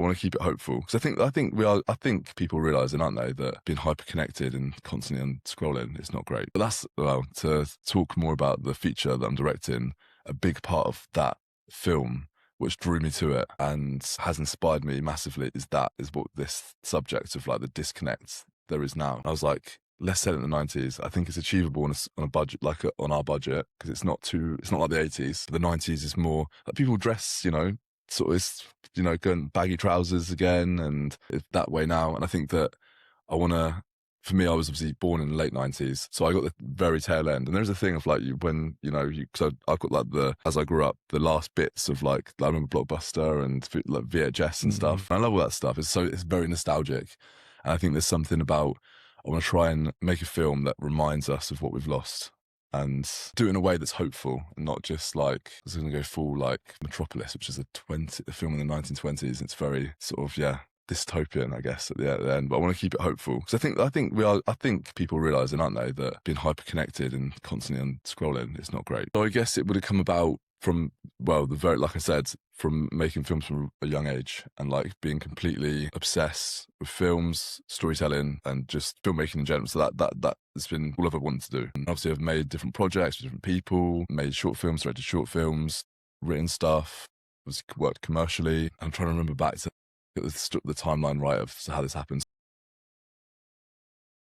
want to keep it hopeful because I think people realising, aren't they, that being hyper connected and constantly on scrolling is not great. But that's, well, to talk more about the feature that I'm directing. A big part of that film, which drew me to it and has inspired me massively, is what this subject of like the disconnect there is now. I was like, let's set it in the 90s. I think it's achievable on a budget, like on our budget, because it's not like the 80s. The 90s is more like people dress, sort of, going baggy trousers again and that way now. And I think that for me, I was obviously born in the late 90s, so I got the very tail end. And there's a thing of like so I've got like as I grew up, the last bits of like, I remember Blockbuster and like VHS and stuff. And I love all that stuff. It's very nostalgic. And I think there's something about, I want to try and make a film that reminds us of what we've lost and do it in a way that's hopeful and not just like, I was going to go full like Metropolis, which is a film in the 1920s. It's very sort of, dystopian, I guess, at the end. But I want to keep it hopeful because I think people realising, aren't they, that being hyper connected and constantly on scrolling is not great. So I guess it would have come about from, well, like I said, from making films from a young age and like being completely obsessed with films, storytelling, and just filmmaking in general. So that has been all I've ever wanted to do. And obviously I've made different projects with different people, made short films, directed short films, written stuff, worked commercially. I'm trying to remember back to the timeline right of how this happens.